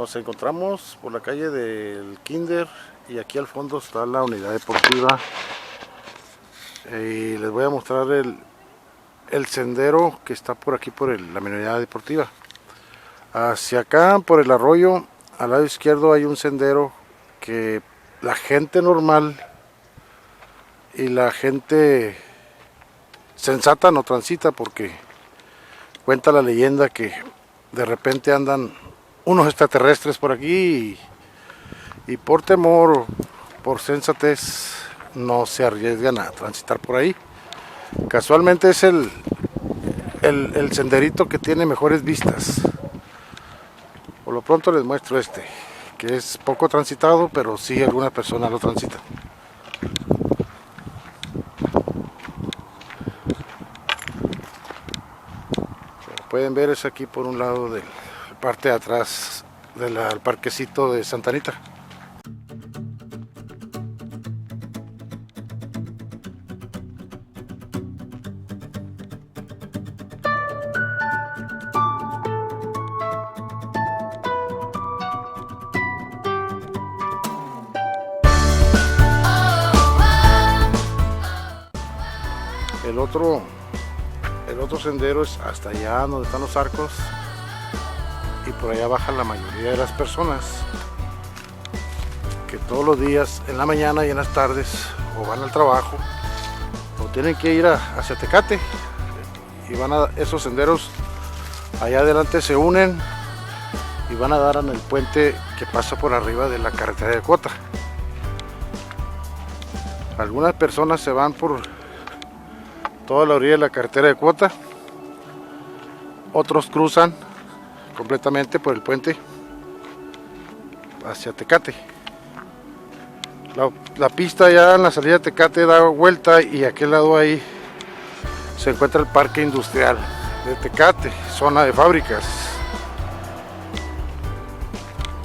Nos encontramos por la calle del Kinder y aquí al fondo está la unidad deportiva. Y les voy a mostrar el sendero que está por aquí por la unidad deportiva. Hacia acá por el arroyo, al lado izquierdo hay un sendero que la gente normal y la gente sensata no transita, porque cuenta la leyenda que de repente andan unos extraterrestres por aquí y por temor o por sensatez no se arriesgan a transitar por ahí. Casualmente es el senderito que tiene mejores vistas. Por lo pronto les muestro este, que es poco transitado, pero sí algunas personas lo transitan. Como pueden ver, es aquí por un lado de la parte de atrás del parquecito de Santa Anita. El otro sendero es hasta allá donde están los arcos, y por allá bajan la mayoría de las personas que todos los días en la mañana y en las tardes o van al trabajo o tienen que ir hacia Tecate, y van a esos senderos. Allá adelante se unen y van a dar en el puente que pasa por arriba de la carretera de Cuota. Algunas personas se van por toda la orilla de la carretera de Cuota, otros cruzan completamente por el puente hacia Tecate. La pista ya en la salida de Tecate da vuelta, y a aquel lado ahí se encuentra el parque industrial de Tecate, zona de fábricas.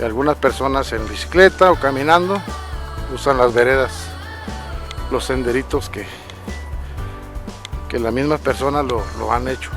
Y algunas personas en bicicleta o caminando usan las veredas, los senderitos que las mismas personas lo han hecho.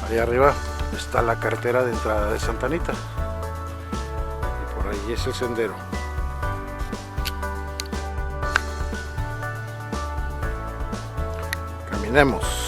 Ahí arriba está la carretera de entrada de Santa Anita, y por ahí es el sendero. Caminemos.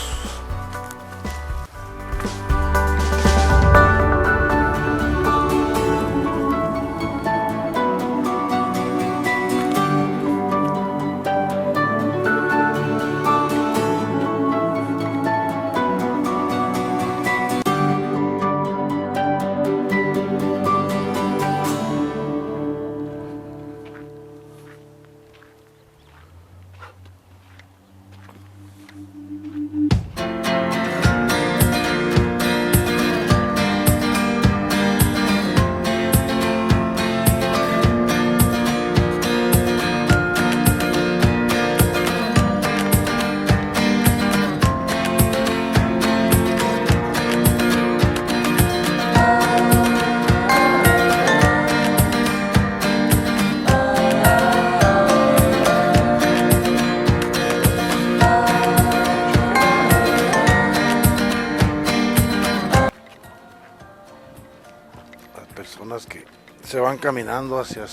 Personas que se van caminando hacia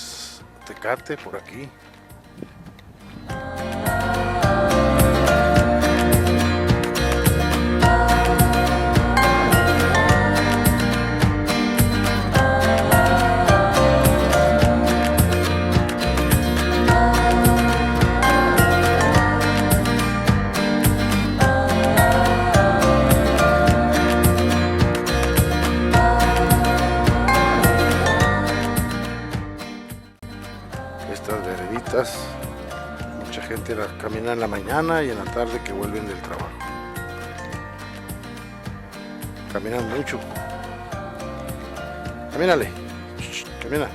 Tecate por aquí. Estas vereditas, mucha gente las camina en la mañana y en la tarde que vuelven del trabajo. Caminan mucho. Camínale, camina.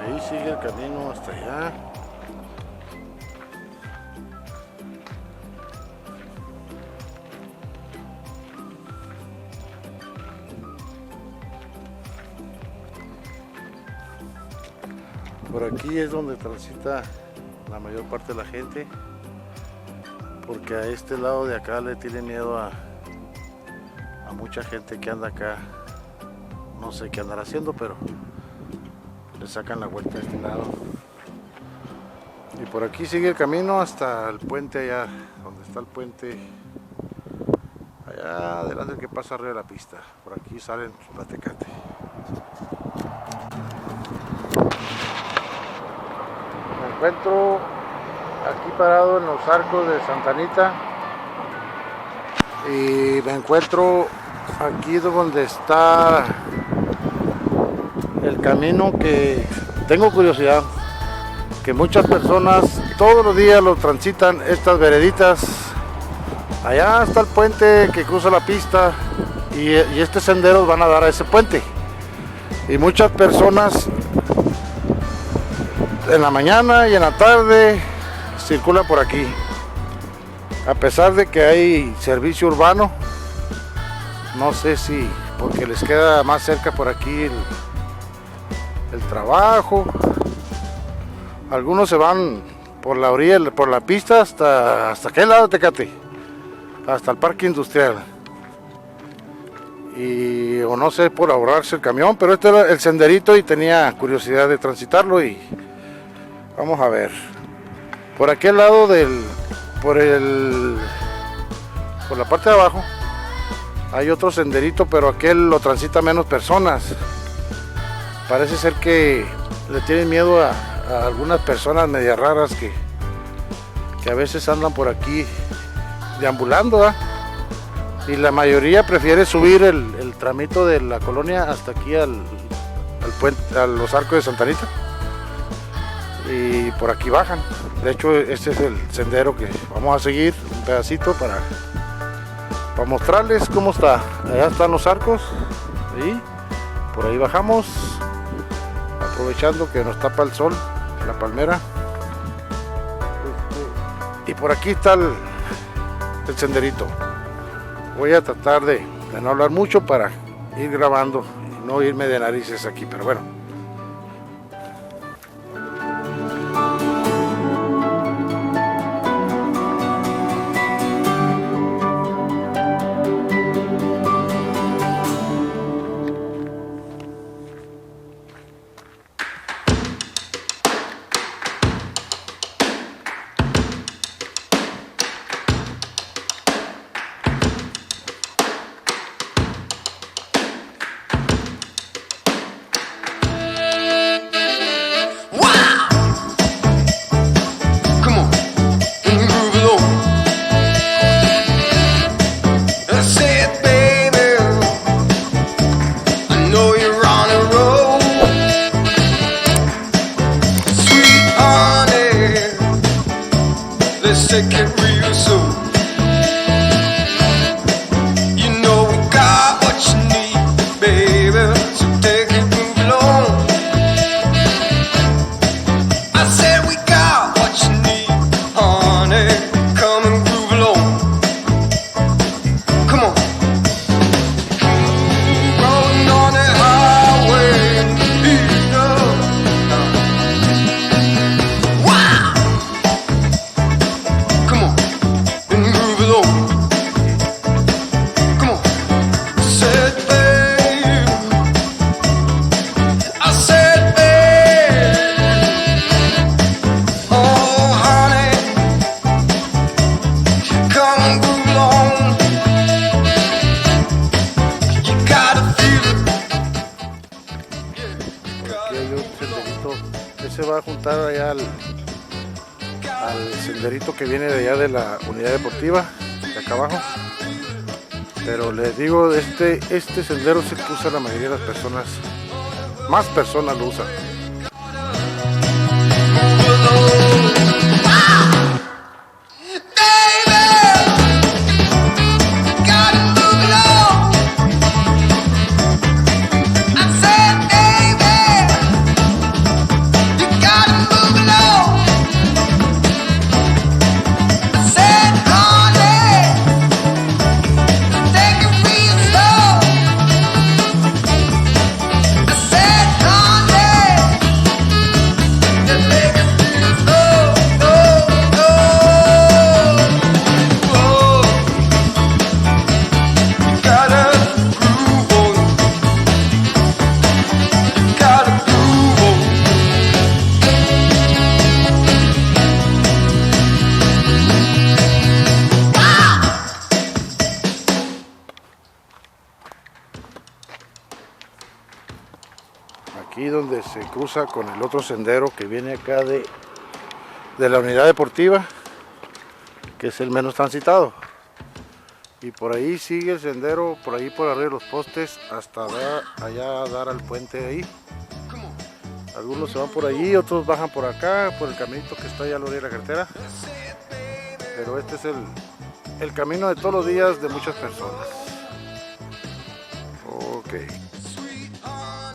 ahí sigue el camino hasta allá. Por aquí es donde transita la mayor parte de la gente, porque a este lado de acá le tiene miedo a mucha gente que anda acá. No sé qué andará haciendo, pero le sacan la vuelta a este lado. Y por aquí sigue el camino hasta el puente allá, donde está el puente. Allá adelante, que pasa arriba de la pista. Por aquí salen la Tecate. Me encuentro aquí parado en los arcos de Santa Anita. Y me encuentro aquí donde está el camino, que tengo curiosidad, que muchas personas todos los días lo transitan, estas vereditas. Allá está el puente que cruza la pista y este sendero van a dar a ese puente, y muchas personas en la mañana y en la tarde circulan por aquí, a pesar de que hay servicio urbano. No sé si porque les queda más cerca por aquí el trabajo. Algunos se van por la orilla, por la pista hasta aquel lado, Tecate, hasta el parque industrial, y o no sé, por ahorrarse el camión, pero este era el senderito y tenía curiosidad de transitarlo. Y vamos a ver, por aquel lado por la parte de abajo hay otro senderito, pero aquel lo transita menos personas. Parece ser que le tienen miedo a algunas personas medias raras que a veces andan por aquí deambulando, ¿eh? Y la mayoría prefiere subir el tramito de la colonia hasta aquí al puente, a los arcos de Santa Anita, y por aquí bajan. De hecho, este es el sendero que vamos a seguir un pedacito para mostrarles cómo está. Allá están los arcos y por ahí bajamos, aprovechando que nos tapa el sol, la palmera. Y por aquí está el senderito. Voy a tratar de no hablar mucho para ir grabando y no irme de narices aquí, pero bueno. Take it real soon. You know we got what you need, baby. So take it, move along. I said we got what you need, honey. Come and groove along. Come on. Rolling on the highway, you know. Wow. Come on, and move along. Come on, said babe. I said babe. Oh honey, come and move along. You gotta feel it. Aquí hay un senderito que se va a juntar allá al senderito que viene de allá de la unidad deportiva, de acá abajo. Pero les digo, este sendero se usa la mayoría de las personas, más personas lo usan. aquí donde se cruza con el otro sendero que viene acá de la unidad deportiva, que es el menos transitado. Y por ahí sigue el sendero, por ahí por arriba de los postes, hasta allá a dar al puente de ahí. Algunos se van por allí, otros bajan por acá, por el caminito que está allá a la orilla de la carretera. Pero este es el camino de todos los días de muchas personas. Ok.